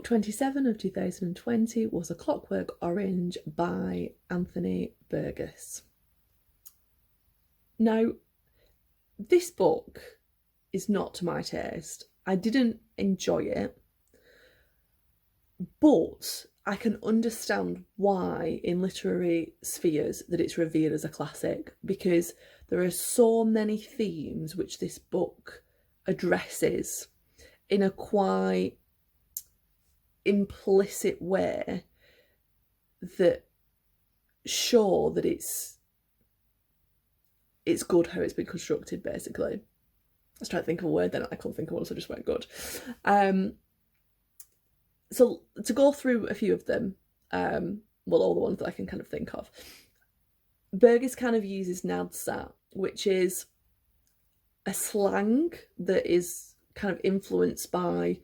Book 27 of 2020 was A Clockwork Orange by Anthony Burgess. Now, this book is not to my taste. I didn't enjoy it, but I can understand why in literary spheres that it's revered as a classic, because there are so many themes which this book addresses in a quite implicit way that show that it's good how it's been constructed, basically. I was trying to think of a word then, I couldn't think of one, so I just went good. So to go through a few of them, all the ones that I can kind of think of. Burgess kind of uses Nadsat, which is a slang that is kind of influenced by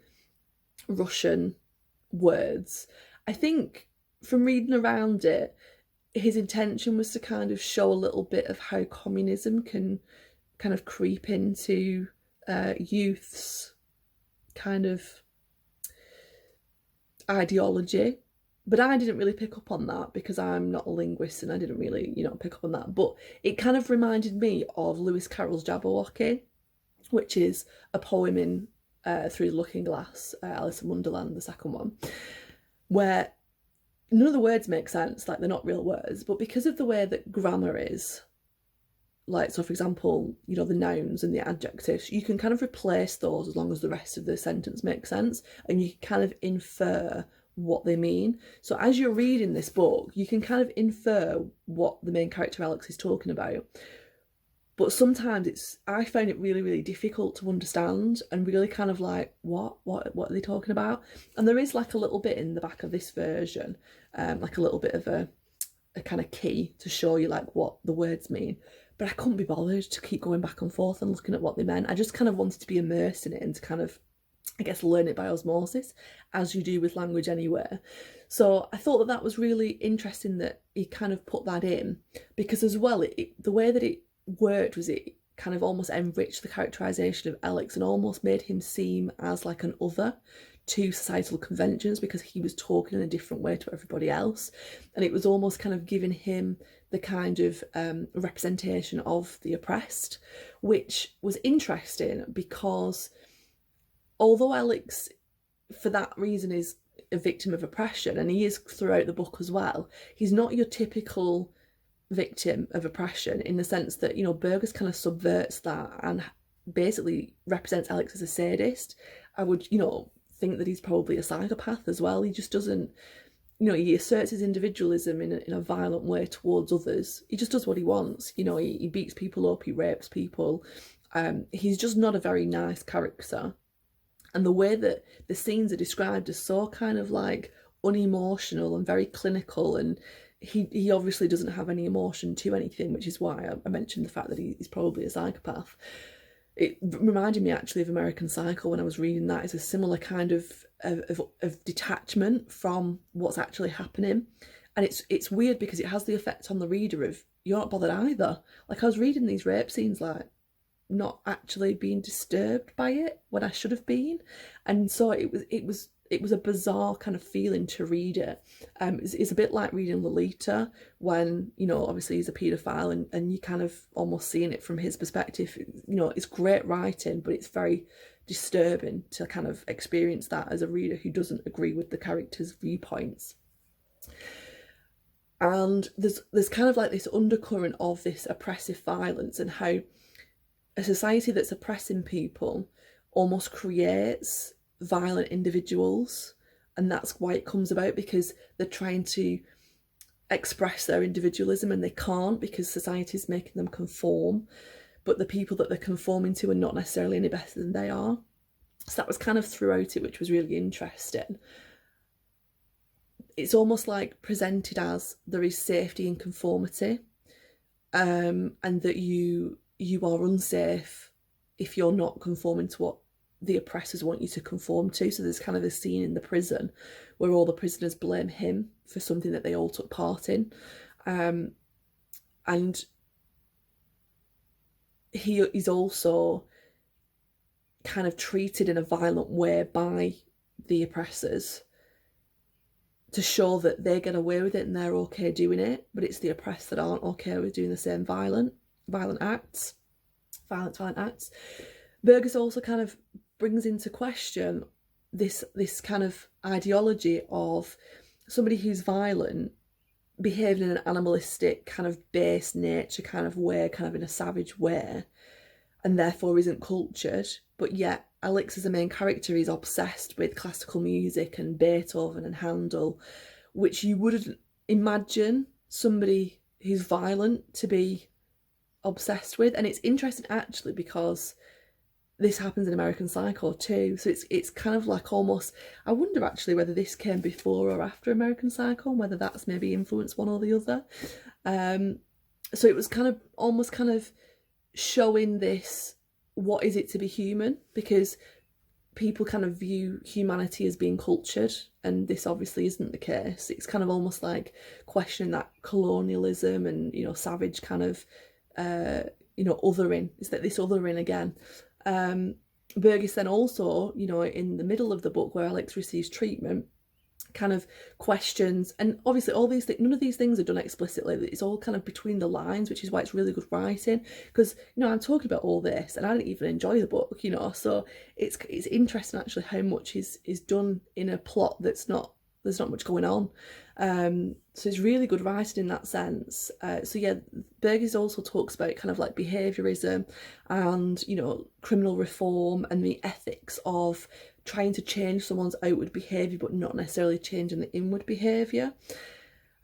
Russian words. I think from reading around it, his intention was to kind of show a little bit of how communism can kind of creep into youth's kind of ideology. But I didn't really pick up on that because I'm not a linguist and I didn't really, pick up on that. But it kind of reminded me of Lewis Carroll's Jabberwocky, which is a poem in Through the Looking Glass, Alice in Wonderland, the second one, where none of the words make sense, like they're not real words, but because of the way that grammar is, like, so for example, the nouns and the adjectives, you can kind of replace those as long as the rest of the sentence makes sense, and you can kind of infer what they mean. So as you're reading this book, you can kind of infer what the main character Alex is talking about. But sometimes I found it really, really difficult to understand and really kind of like, what are they talking about? And there is like a little bit in the back of this version, like a little bit of a kind of key to show you like what the words mean. But I couldn't be bothered to keep going back and forth and looking at what they meant. I just kind of wanted to be immersed in it and to kind of, I guess, learn it by osmosis, as you do with language anywhere. So I thought that was really interesting that he kind of put that in, because as well, the way that it worked was it kind of almost enriched the characterisation of Alex and almost made him seem as like an other to societal conventions, because he was talking in a different way to everybody else, and it was almost kind of giving him the kind of representation of the oppressed, which was interesting because although Alex for that reason is a victim of oppression, and he is throughout the book as well, he's not your typical victim of oppression in the sense that, Burgess kind of subverts that and basically represents Alex as a sadist. I would, think that he's probably a psychopath as well. He just doesn't, he asserts his individualism in a violent way towards others. He just does what he wants. He beats people up, he rapes people. He's just not a very nice character. And the way that the scenes are described is so kind of like unemotional and very clinical, and he obviously doesn't have any emotion to anything, which is why I mentioned the fact that he's probably a psychopath. It reminded me actually of American Psycho when I was reading that. It's a similar kind of detachment from what's actually happening. And it's weird because it has the effect on the reader of, you're not bothered either. Like, I was reading these rape scenes like not actually being disturbed by it when I should have been. And so it was a bizarre kind of feeling to read it. It's a bit like reading Lolita when, obviously he's a paedophile and you kind of almost seeing it from his perspective. It's great writing, but it's very disturbing to kind of experience that as a reader who doesn't agree with the character's viewpoints. And there's kind of like this undercurrent of this oppressive violence and how a society that's oppressing people almost creates violent individuals, and that's why it comes about, because they're trying to express their individualism and they can't because society's making them conform, but the people that they're conforming to are not necessarily any better than they are. So that was kind of throughout it, which was really interesting. It's almost like presented as there is safety in conformity, and that you are unsafe if you're not conforming to what the oppressors want you to conform to. So there's kind of a scene in the prison where all the prisoners blame him for something that they all took part in, and he is also kind of treated in a violent way by the oppressors, to show that they get away with it and they're okay doing it, but it's the oppressed that aren't okay with doing the same violent acts. Burgess also kind of brings into question this kind of ideology of somebody who's violent behaving in an animalistic kind of base nature kind of way, kind of in a savage way, and therefore isn't cultured. But yet Alex, as a main character, is obsessed with classical music and Beethoven and Handel, which you wouldn't imagine somebody who's violent to be obsessed with. And it's interesting actually because this happens in American Psycho too. So it's kind of like almost, I wonder actually whether this came before or after American Psycho, and whether that's maybe influenced one or the other. So it was kind of almost kind of showing this, what is it to be human? Because people kind of view humanity as being cultured, and this obviously isn't the case. It's kind of almost like questioning that colonialism and, you know, savage kind of, you know, othering. Is that this othering again? Burgess then also, you know, in the middle of the book where Alex receives treatment, kind of questions, and obviously all these things, none of these things are done explicitly. It's all kind of between the lines, which is why it's really good writing. Because, you know, I'm talking about all this and I didn't even enjoy the book, you know, so it's interesting actually how much is done in a plot that's not, there's not much going on. So it's really good writing in that sense. So yeah, Burgess also talks about kind of like behaviourism and, you know, criminal reform and the ethics of trying to change someone's outward behaviour but not necessarily changing the inward behaviour.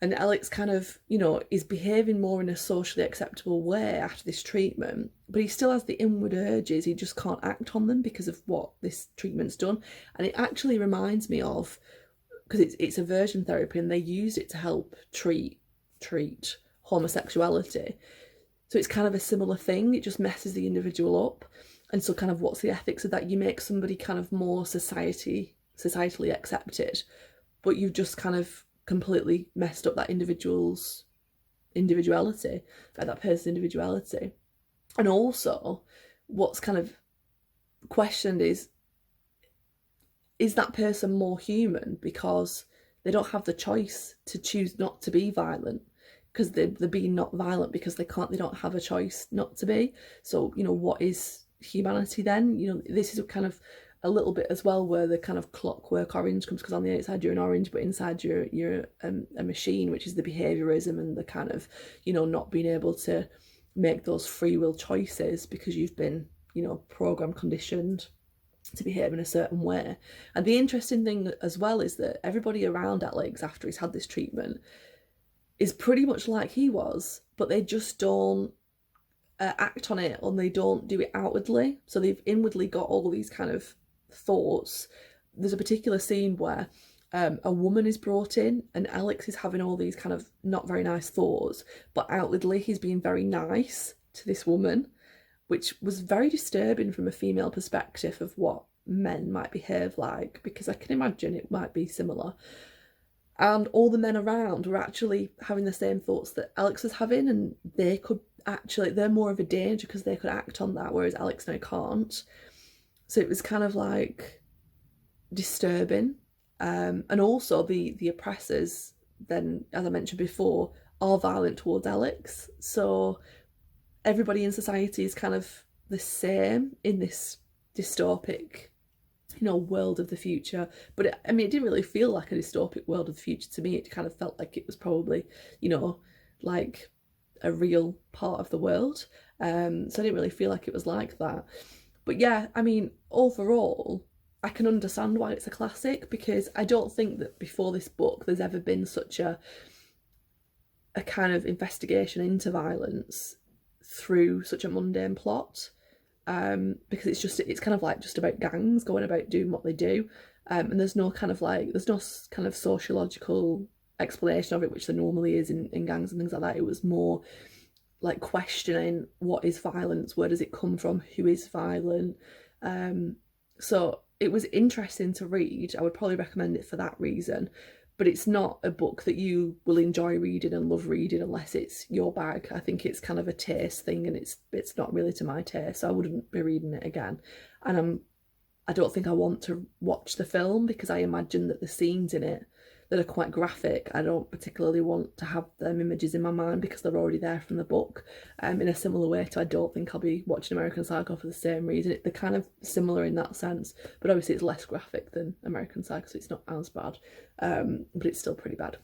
And Alex kind of, you know, is behaving more in a socially acceptable way after this treatment, but he still has the inward urges. He just can't act on them because of what this treatment's done. And it actually reminds me of, because it's aversion therapy and they use it to help treat homosexuality. So it's kind of a similar thing. It just messes the individual up. And so kind of what's the ethics of that? You make somebody kind of more societally accepted, but you've just kind of completely messed up that individual's individuality, like that person's individuality. And also what's kind of questioned is that person more human because they don't have the choice to choose not to be violent, because they're being not violent because they don't have a choice not to be. So, you know, what is humanity then? You know, this is kind of a little bit as well where the kind of clockwork orange comes, because on the outside you're an orange but inside you're a machine, which is the behaviourism and the kind of, you know, not being able to make those free will choices because you've been, you know, programmed, conditioned to behave in a certain way. And the interesting thing as well is that everybody around Alex after he's had this treatment is pretty much like he was, but they just don't act on it, and they don't do it outwardly. So they've inwardly got all these kind of thoughts. There's a particular scene where a woman is brought in and Alex is having all these kind of not very nice thoughts, but outwardly he's being very nice to this woman, which was very disturbing from a female perspective of what men might behave like, because I can imagine it might be similar. And all the men around were actually having the same thoughts that Alex was having, and they could actually, they're more of a danger because they could act on that, whereas Alex now can't. So it was kind of like disturbing. And also the oppressors then, as I mentioned before, are violent towards Alex. So everybody in society is kind of the same in this dystopic, you know, world of the future. But it didn't really feel like a dystopic world of the future to me. It kind of felt like it was probably, you know, like a real part of the world. So I didn't really feel like it was like that. But yeah, I mean, overall, I can understand why it's a classic, because I don't think that before this book there's ever been such a kind of investigation into violence through such a mundane plot. Because it's kind of like just about gangs going about doing what they do, and there's no kind of sociological explanation of it, which there normally is in gangs and things like that. It was more like questioning what is violence, where does it come from, who is violent. So it was interesting to read. I would probably recommend it for that reason. But it's not a book that you will enjoy reading and love reading unless it's your bag. I think it's kind of a taste thing, and it's not really to my taste, so I wouldn't be reading it again. And I don't think I want to watch the film, because I imagine that the scenes in it that are quite graphic, I don't particularly want to have them images in my mind because they're already there from the book. In a similar way to I don't think I'll be watching American Psycho for the same reason. They're kind of similar in that sense, but obviously it's less graphic than American Psycho, so it's not as bad, but it's still pretty bad.